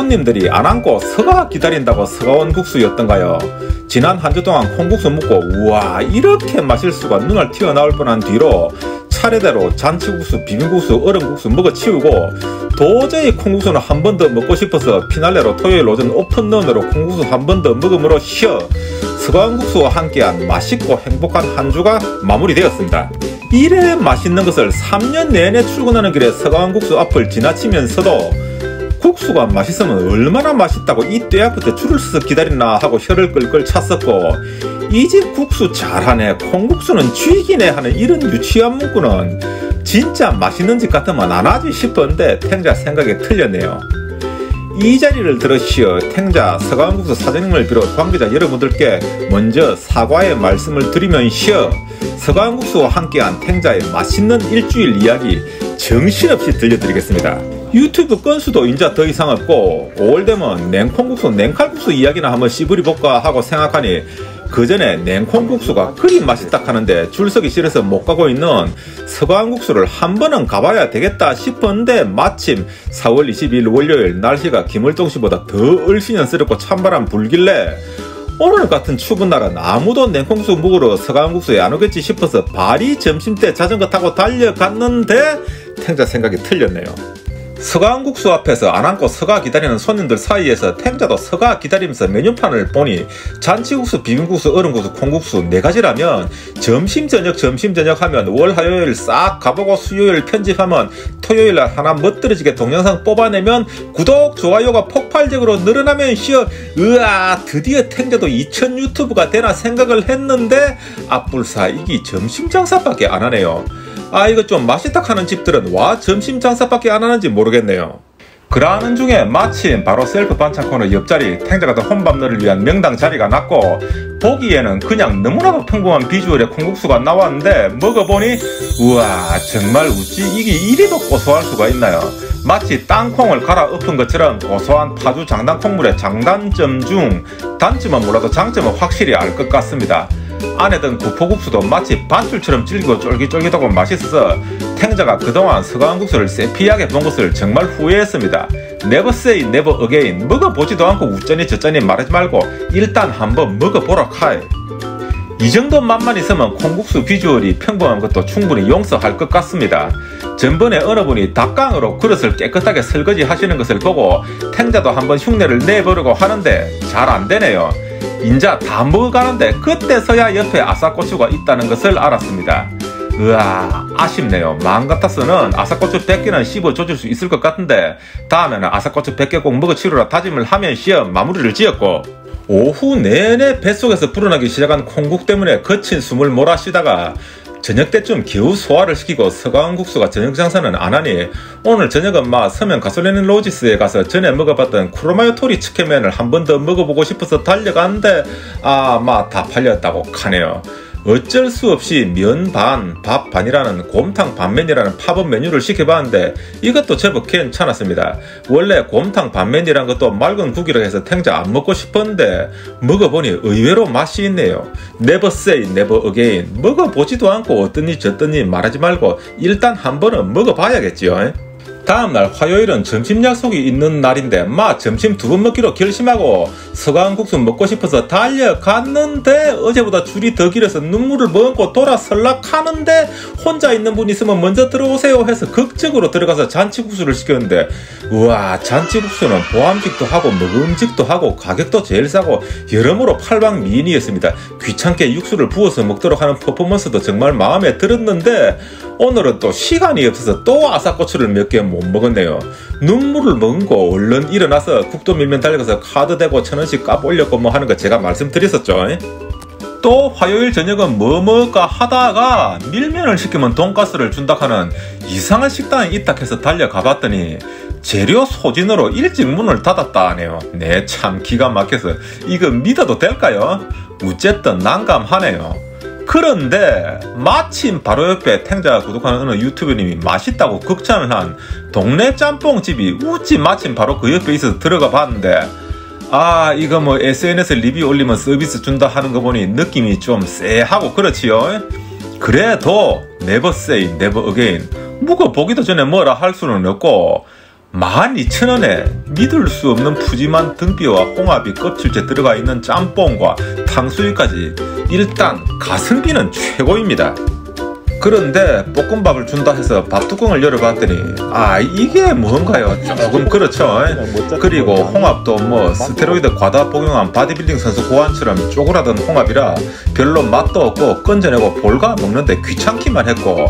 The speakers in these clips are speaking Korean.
손님들이 안 앉고 서가 기다린다고 서가온 국수였던가요? 지난 한 주 동안 콩국수 먹고 우와 이렇게 마실 수가 눈알 튀어나올 뻔한 뒤로 차례대로 잔치국수, 비빔국수, 얼음국수 먹어치우고 도저히 콩국수는 한 번 더 먹고 싶어서 피날레로 토요일 오전 오픈런으로 콩국수 한 번 더 먹음으로 쉬어 서가온국수와 함께한 맛있고 행복한 한 주가 마무리되었습니다. 이래 맛있는 것을 3년 내내 출근하는 길에 서가온국수 앞을 지나치면서도 국수가 맛있으면 얼마나 맛있다고 이 떼약부터 줄을 서서 기다리나 하고 혀를 끌끌 찼었고 이 집 국수 잘하네 콩국수는 쥐기네 하는 이런 유치한 문구는 진짜 맛있는 집 같으면 안 하지 싶었는데 탱자 생각이 틀렸네요. 이 자리를 들으시어 탱자 서가온국수 사장님을 비롯 관계자 여러분들께 먼저 사과의 말씀을 드리면서 서가온국수와 함께한 탱자의 맛있는 일주일 이야기 정신없이 들려드리겠습니다. 유튜브 건수도 인자 더 이상 없고 5월 되면 냉콩국수, 냉칼국수 이야기나 한번 씹으리볼까 하고 생각하니 그 전에 냉콩국수가 그리 맛있다 하는데 줄서기 싫어서 못 가고 있는 서가온국수를 한 번은 가봐야 되겠다 싶었는데 마침 4월 22일 월요일 날씨가 김월동씨보다 더 얼씬연스럽고 찬바람 불길래 오늘 같은 추운 날은 아무도 냉콩국수 먹으러 서가온국수에 안 오겠지 싶어서 발이 점심때 자전거 타고 달려갔는데 탱자 생각이 틀렸네요. 서가온국수 앞에서 안 앉고 서가 기다리는 손님들 사이에서 탱자도 서가 기다리면서 메뉴판을 보니 잔치국수, 비빔국수, 얼음국수, 콩국수 4가지라면 점심 저녁 하면 월 화요일 싹 가보고 수요일 편집하면 토요일날 하나 멋들어지게 동영상 뽑아내면 구독, 좋아요가 폭발적으로 늘어나면서 으아 드디어 탱자도 2000 유튜브가 되나 생각을 했는데 앞불사 이게 점심 장사밖에 안 하네요. 아 이거 좀 맛있다 하는 집들은 와 점심 장사밖에 안 하는지 모르겠네요. 그러는 중에 마침 바로 셀프 반찬 코너 옆자리 탱자가 더 혼밥너를 위한 명당 자리가 났고 보기에는 그냥 너무나도 평범한 비주얼의 콩국수가 나왔는데 먹어보니 우와 정말 어찌 이게 이리도 고소할 수가 있나요? 마치 땅콩을 갈아 엎은 것처럼 고소한 파주 장단 콩물의 장단점 중 단점은 몰라도 장점은 확실히 알 것 같습니다. 안에 든 구포국수도 마치 밧줄처럼 질기고 쫄깃쫄깃하고 맛있어서 탱자가 그동안 서가온국수를 세피하게 본 것을 정말 후회했습니다. Never say never again. 먹어보지도 않고 우쩌니 저쩌니 말하지 말고 일단 한번 먹어보라 카이. 이 정도 맛만 있으면 콩국수 비주얼이 평범한 것도 충분히 용서할 것 같습니다. 전번에 어느 분이 닭강으로 그릇을 깨끗하게 설거지 하시는 것을 보고 탱자도 한번 흉내를 내보려고 하는데 잘 안되네요. 인자 다 먹어가는데 그때서야 옆에 아삭고추가 있다는 것을 알았습니다. 으아 아쉽네요. 마음 같아서는 아삭고추 100개는 씹어줘줄 수 있을 것 같은데 다음에는 아삭고추 100개 꼭 먹어치우라 다짐을 하면서 마무리를 지었고 오후 내내 뱃속에서 불어나기 시작한 콩국 때문에 거친 숨을 몰아쉬다가 저녁 때쯤 겨우 소화를 시키고 서가온국수가 저녁 장사는 안하니 오늘 저녁은 서면 가솔린 로지스에 가서 전에 먹어봤던 쿠로마요토리 츠케면을 한 번 더 먹어보고 싶어서 달려갔는데 다 팔렸다고 하네요. 어쩔 수 없이 면 반, 밥 반이라는 곰탕 반면이라는 팝업 메뉴를 시켜봤는데 이것도 제법 괜찮았습니다. 원래 곰탕 반면이란 것도 맑은 국이라 해서 탱자 안 먹고 싶었는데 먹어보니 의외로 맛이 있네요. Never say never again. 먹어보지도 않고 어떠니 저떠니 말하지 말고 일단 한 번은 먹어봐야겠지요. 다음날 화요일은 점심 약속이 있는 날인데 점심 2번 먹기로 결심하고 서가온국수 먹고 싶어서 달려갔는데 어제보다 줄이 더 길어서 눈물을 머금고 돌아설락하는데 혼자 있는 분 있으면 먼저 들어오세요 해서 극적으로 들어가서 잔치국수를 시켰는데 우와 잔치국수는 보암직도 하고 먹음직도 하고 가격도 제일 싸고 여러모로 팔방미인이었습니다. 귀찮게 육수를 부어서 먹도록 하는 퍼포먼스도 정말 마음에 들었는데 오늘은 또 시간이 없어서 또 아삭고추를 몇 개 못 먹었네요. 눈물을 머금고 얼른 일어나서 국도 밀면 달려가서 카드 대고 1000원씩 값 올렸고 하는 거 제가 말씀드렸었죠. 또 화요일 저녁은 뭐 먹을까 하다가 밀면을 시키면 돈가스를 준다 하는 이상한 식당에 있다 해서 달려가 봤더니 재료 소진으로 일찍 문을 닫았다 하네요. 네 참 기가 막혀서 이거 믿어도 될까요? 어쨌든 난감하네요. 그런데 마침 바로 옆에 탱자가 구독하는 어느 유튜버님이 맛있다고 극찬을 한 동네 짬뽕집이 우찌 마침 바로 그 옆에 있어서 들어가 봤는데 이거 SNS 리뷰 올리면 서비스 준다 하는 거 보니 느낌이 좀 쎄하고 그렇지요. 그래도 never say never again. 먹어보기도 전에 뭐라 할 수는 없고 12,000원에 믿을 수 없는 푸짐한 등뼈와 홍합이 껍질째 들어가 있는 짬뽕과 탕수육까지 일단 가성비는 최고입니다. 그런데 볶음밥을 준다 해서 밥뚜껑을 열어봤더니 이게 뭔가요? 조금 그렇죠. 그리고 홍합도 뭐 스테로이드 과다 복용한 바디빌딩 선수 고안처럼 쪼그라든 홍합이라 별로 맛도 없고 건져내고 볼가 먹는데 귀찮기만 했고,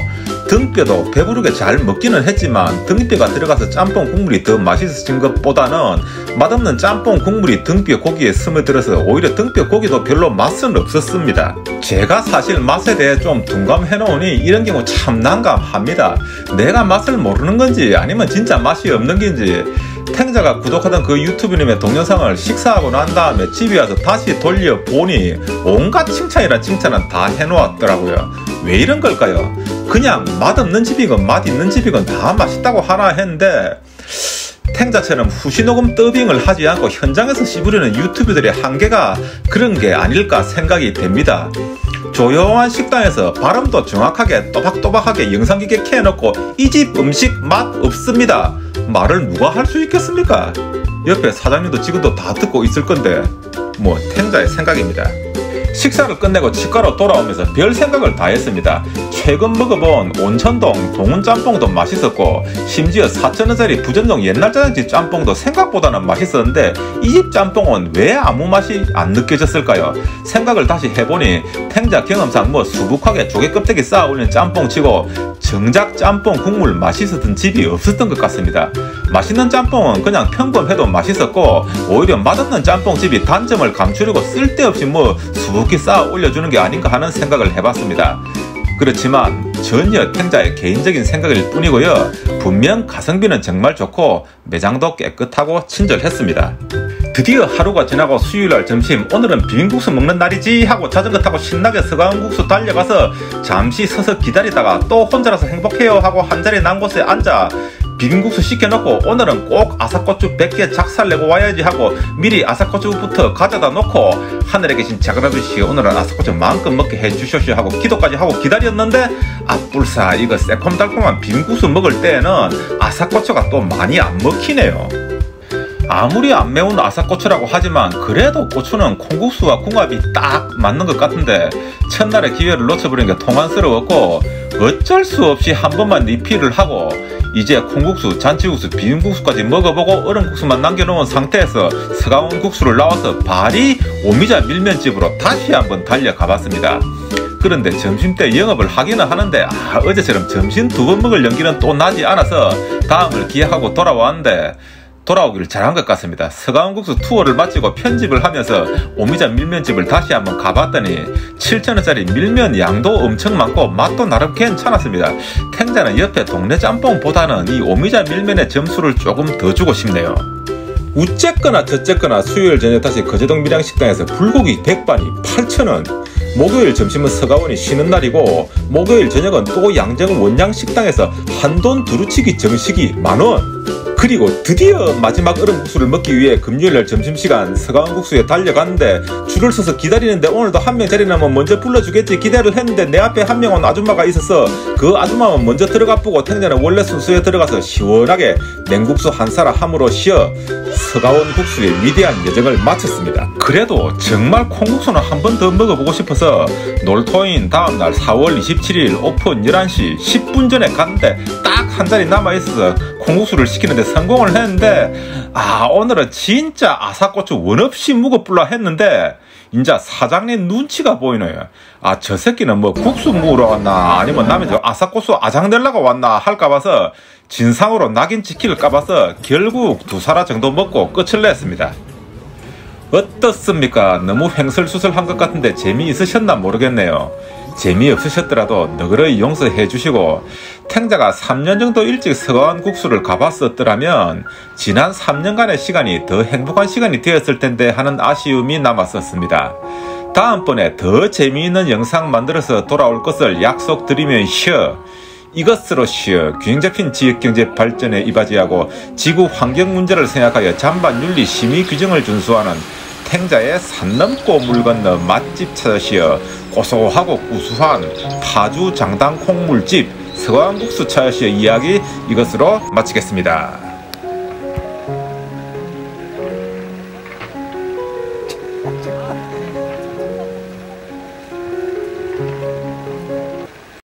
등뼈도 배부르게 잘 먹기는 했지만 등뼈가 들어가서 짬뽕 국물이 더 맛있어진 것보다는 맛없는 짬뽕 국물이 등뼈 고기에 스며들어서 오히려 등뼈 고기도 별로 맛은 없었습니다. 제가 사실 맛에 대해 좀 둔감해 놓으니 이런 경우 참 난감합니다. 내가 맛을 모르는 건지 아니면 진짜 맛이 없는 건지. 탱자가 구독하던 그 유튜브님의 동영상을 식사하고 난 다음에 집에 와서 다시 돌려보니 온갖 칭찬이란 칭찬은 다 해놓았더라고요. 왜 이런 걸까요? 그냥 맛없는 집이건 맛있는 집이건 다 맛있다고 하나 했는데, 탱자처럼 후시녹음 더빙을 하지 않고 현장에서 씹으려는 유튜브들의 한계가 그런 게 아닐까 생각이 됩니다. 조용한 식당에서 발음도 정확하게 또박또박하게 영상기계 켜놓고 이 집 음식 맛 없습니다 말을 누가 할 수 있겠습니까? 옆에 사장님도 직원도 다 듣고 있을 건데 뭐 탱자의 생각입니다. 식사를 끝내고 치과로 돌아오면서 별 생각을 다 했습니다. 최근 먹어본 온천동 동운짬뽕도 맛있었고, 심지어 4,000원짜리 부전동 옛날 짜장집 짬뽕도 생각보다는 맛있었는데 이 집 짬뽕은 왜 아무 맛이 안 느껴졌을까요? 생각을 다시 해보니 탱자 경험상 뭐 수북하게 조개 껍데기 쌓아 올린 짬뽕 치고 정작 짬뽕 국물 맛있었던 집이 없었던 것 같습니다. 맛있는 짬뽕은 그냥 평범해도 맛있었고, 오히려 맛없는 짬뽕집이 단점을 감추려고 쓸데없이 뭐 수북히 쌓아 올려주는 게 아닌가 하는 생각을 해봤습니다. 그렇지만 전혀 탱자의 개인적인 생각일 뿐이고요. 분명 가성비는 정말 좋고 매장도 깨끗하고 친절했습니다. 드디어 하루가 지나고 수요일날 점심, 오늘은 비빔국수 먹는 날이지 하고 자전거 타고 신나게 서가온국수 달려가서 잠시 서서 기다리다가 또 혼자라서 행복해요 하고 한자리 난 곳에 앉아 비빔국수 시켜놓고 오늘은 꼭 아삭고추 100개 작살내고 와야지 하고 미리 아삭고추부터 가져다 놓고 하늘에 계신 작은 아저씨 오늘은 아삭고추 마음껏 먹게 해주쇼쇼 하고 기도까지 하고 기다렸는데 뿔싸 이거 새콤달콤한 비빔국수 먹을 때에는 아삭고추가 또 많이 안 먹히네요. 아무리 안 매운 아삭고추라고 하지만 그래도 고추는 콩국수와 궁합이 딱 맞는 것 같은데 첫날에 기회를 놓쳐버린 게 통안스러웠고 어쩔 수 없이 한 번만 리필을 하고 이제 콩국수, 잔치국수, 비빔국수까지 먹어보고 얼음국수만 남겨놓은 상태에서 서가온 국수를 나와서 바리 오미자 밀면집으로 다시 한번 달려가봤습니다. 그런데 점심때 영업을 하기는 하는데 어제처럼 점심 2번 먹을 연기는 또 나지 않아서 다음을 기약하고 돌아왔는데 돌아오기를 잘한 것 같습니다. 서가온국수 투어를 마치고 편집을 하면서 오미자 밀면집을 다시 한번 가봤더니 7,000원짜리 밀면 양도 엄청 많고 맛도 나름 괜찮았습니다. 탱자는 옆에 동네 짬뽕보다는 이 오미자 밀면의 점수를 조금 더 주고 싶네요. 우쨌거나 저쨌거나 수요일 저녁 다시 거제동 밀양식당에서 불고기 백반이 8,000원, 목요일 점심은 서가원이 쉬는 날이고 목요일 저녁은 또 양정 원양식당에서 한돈 두루치기 정식이 만원, 그리고 드디어 마지막 얼음국수를 먹기 위해 금요일날 점심시간 서가온국수에 달려갔는데 줄을 서서 기다리는데 오늘도 한 명 자리 나면 먼저 불러주겠지 기대를 했는데 내 앞에 한 명 온 아줌마가 있어서 그 아줌마만 먼저 들어가 보고 탱자는 원래 순서에 들어가서 시원하게 냉국수 한 사라 함으로 쉬어 서가온국수의 위대한 여정을 마쳤습니다. 그래도 정말 콩국수는 한 번 더 먹어보고 싶어서 놀토인 다음날 4월 27일 오픈 11시 10분 전에 갔는데 딱 한 자리 남아있어서 콩국수를 시키는데 성공을 했는데 오늘은 진짜 아삭고추 원 없이 묵어불라 했는데 인자 사장님 눈치가 보이네요. 저 새끼는 뭐 국수 먹으러 왔나 아니면 남의 저 아삭고추 아장내려고 왔나 할까 봐서 진상으로 낙인 찍힐까 봐서 결국 2사라 정도 먹고 끝을 냈습니다. 어떻습니까? 너무 횡설수설한 것 같은데 재미있으셨나 모르겠네요. 재미없으셨더라도 너그러이 용서해 주시고 탱자가 3년 정도 일찍 서가온국수를 가봤었더라면 지난 3년간의 시간이 더 행복한 시간이 되었을 텐데 하는 아쉬움이 남았었습니다. 다음번에 더 재미있는 영상 만들어서 돌아올 것을 약속드리면서 이것으로시어 균형 잡힌 지역경제 발전에 이바지하고 지구 환경 문제를 생각하여 잔반 윤리 심의 규정을 준수하는 탱자의 산 넘고 물 건너 맛집 찾으시어 고소하고 구수한 파주 장당 콩물집 서가온국수 찾으시어 이야기 이것으로 마치겠습니다.